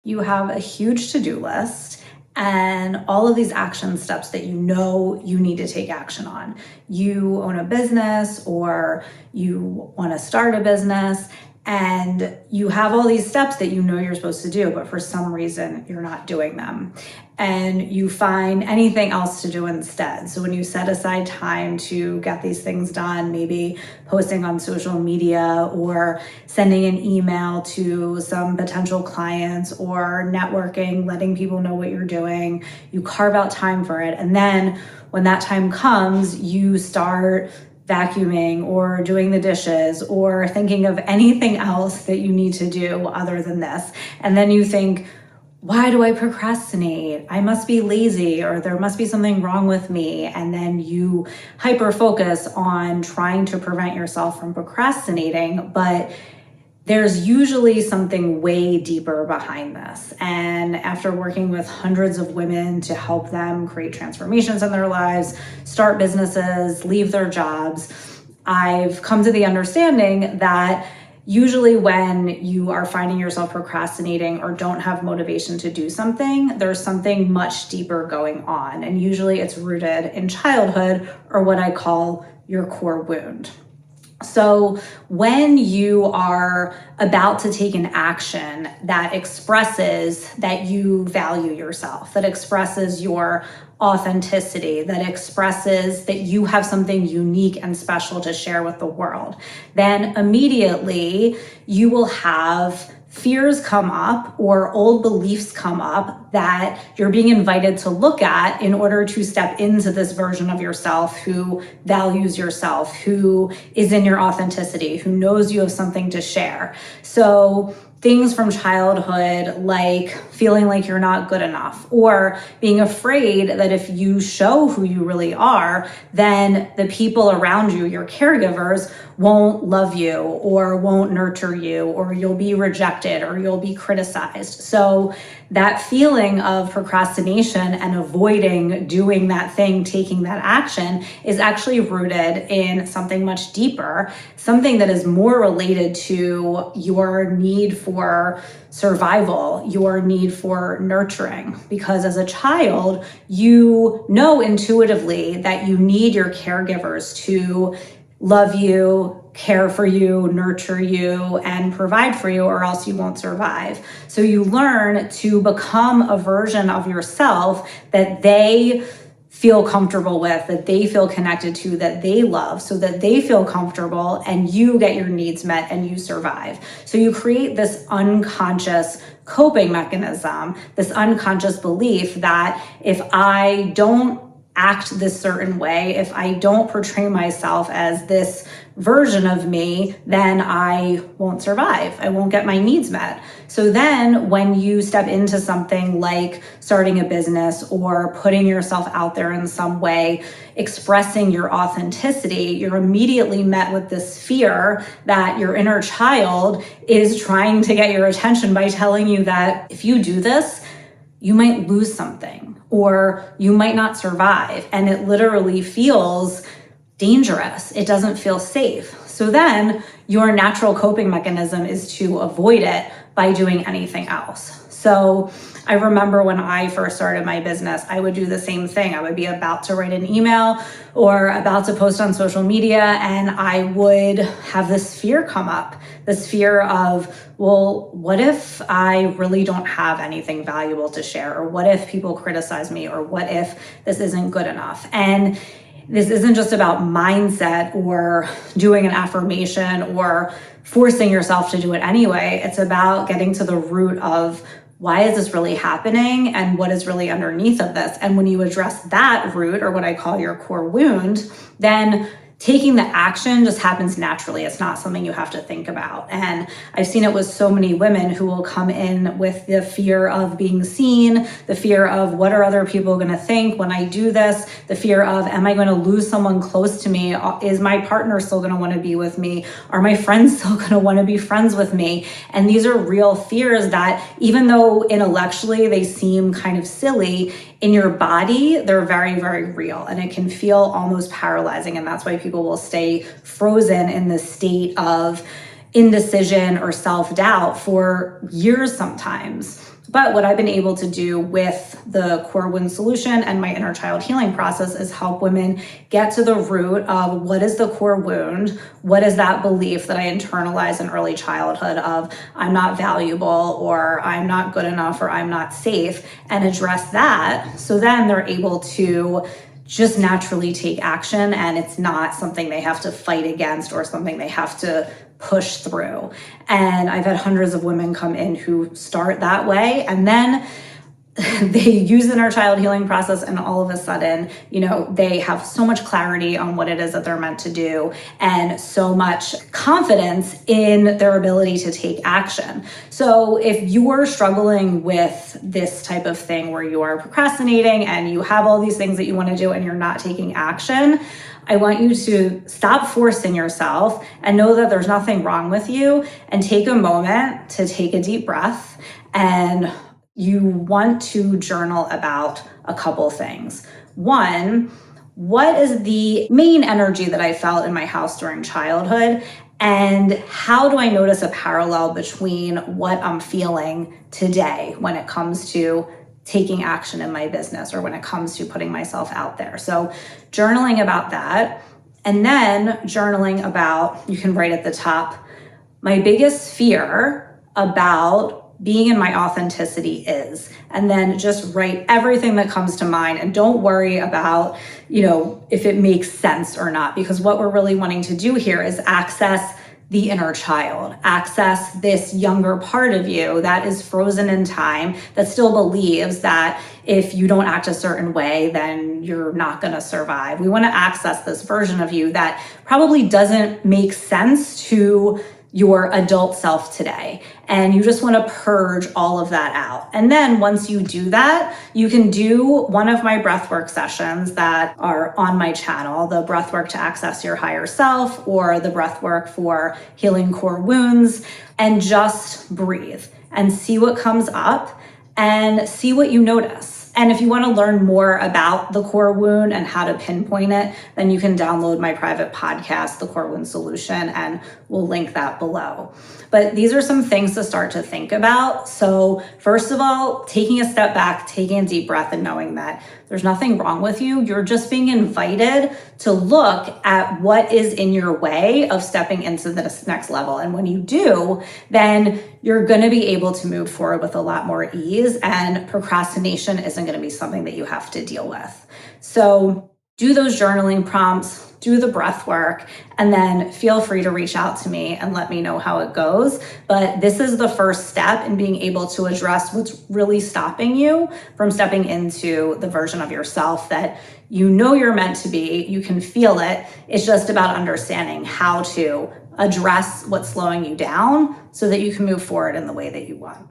You have a huge to-do list and all of these action steps that you know you need to take action on. You own a business or you want to start a business, and you have all these steps that you know you're supposed to do, but for some reason you're not doing them. And you find anything else to do instead. So when you set aside time to get these things done, maybe posting on social media or sending an email to some potential clients or networking, letting people know what you're doing, you carve out time for it. And then when that time comes, you start vacuuming or doing the dishes or thinking of anything else that you need to do other than this. And then you think, why do I procrastinate? I must be lazy, or there must be something wrong with me. And then you hyper focus on trying to prevent yourself from procrastinating, but there's usually something way deeper behind this. And after working with hundreds of women to help them create transformations in their lives, start businesses, leave their jobs, I've come to the understanding that usually when you are finding yourself procrastinating or don't have motivation to do something, there's something much deeper going on. And usually it's rooted in childhood, or what I call your core wound. So when you are about to take an action that expresses that you value yourself, that expresses your authenticity, that expresses that you have something unique and special to share with the world, then immediately you will have fears come up or old beliefs come up that you're being invited to look at in order to step into this version of yourself who values yourself, who is in your authenticity, who knows you have something to share. So things from childhood, like feeling like you're not good enough, or being afraid that if you show who you really are, then the people around you, your caregivers, won't love you or won't nurture you, or you'll be rejected or you'll be criticized. So that feeling of procrastination and avoiding doing that thing, taking that action, is actually rooted in something much deeper, something that is more related to your need for survival, your need for nurturing. Because as a child, you know intuitively that you need your caregivers to love you, care for you, nurture you, and provide for you, or else you won't survive. So you learn to become a version of yourself that they feel comfortable with, that they feel connected to, that they love, so that they feel comfortable and you get your needs met and you survive. So you create this unconscious coping mechanism, this unconscious belief that if I don't act this certain way, if I don't portray myself as this version of me, then I won't survive. I won't get my needs met. So then when you step into something like starting a business or putting yourself out there in some way, expressing your authenticity, you're immediately met with this fear that your inner child is trying to get your attention by telling you that if you do this, you might lose something, or you might not survive. And it literally feels dangerous. It doesn't feel safe. So then your natural coping mechanism is to avoid it by doing anything else. So I remember when I first started my business, I would do the same thing. I would be about to write an email or about to post on social media, and I would have this fear come up, this fear of, well, what if I really don't have anything valuable to share? Or what if people criticize me? Or what if this isn't good enough? And this isn't just about mindset or doing an affirmation or forcing yourself to do it anyway. It's about getting to the root of, why is this really happening and what is really underneath of this? And when you address that root, or what I call your core wound, then taking the action just happens naturally. It's not something you have to think about. And I've seen it with so many women who will come in with the fear of being seen, the fear of what are other people going to think when I do this, the fear of, am I going to lose someone close to me? Is my partner still going to want to be with me? Are my friends still going to want to be friends with me? And these are real fears that, even though intellectually they seem kind of silly, in your body, they're very, very real, and it can feel almost paralyzing. And that's why people will stay frozen in this state of indecision or self-doubt for years sometimes. But what I've been able to do with the core wound solution and my inner child healing process is help women get to the root of what is the core wound, what is that belief that I internalized in early childhood of I'm not valuable or I'm not good enough or I'm not safe, and address that. So then they're able to just naturally take action, and it's not something they have to fight against or something they have to push through. And I've had hundreds of women come in who start that way, and then they use the inner child healing process, and all of a sudden, they have so much clarity on what it is that they're meant to do and so much confidence in their ability to take action. So if you're struggling with this type of thing where you are procrastinating and you have all these things that you want to do and you're not taking action, I want you to stop forcing yourself and know that there's nothing wrong with you, and take a moment to take a deep breath. And you want to journal about a couple things. One, what is the main energy that I felt in my house during childhood? And how do I notice a parallel between what I'm feeling today when it comes to taking action in my business or when it comes to putting myself out there? So journaling about that, and then journaling about, you can write at the top, my biggest fear about being in my authenticity is, and then just write everything that comes to mind, and don't worry about, if it makes sense or not, because what we're really wanting to do here is access the inner child, access this younger part of you that is frozen in time, that still believes that if you don't act a certain way, then you're not going to survive. We want to access this version of you that probably doesn't make sense to your adult self today. And you just want to purge all of that out. And then once you do that, you can do one of my breathwork sessions that are on my channel, the breathwork to access your higher self, or the breathwork for healing core wounds, and just breathe and see what comes up and see what you notice. And if you want to learn more about the core wound and how to pinpoint it, then you can download my private podcast, The Core Wound Solution, and we'll link that below. But these are some things to start to think about. So first of all, taking a step back, taking a deep breath, and knowing that there's nothing wrong with you. You're just being invited to look at what is in your way of stepping into this next level. And when you do, then you're going to be able to move forward with a lot more ease, and procrastination isn't going to be something that you have to deal with. So do those journaling prompts, do the breath work, and then feel free to reach out to me and let me know how it goes. But this is the first step in being able to address what's really stopping you from stepping into the version of yourself that you're meant to be. You can feel it. It's just about understanding how to address what's slowing you down so that you can move forward in the way that you want.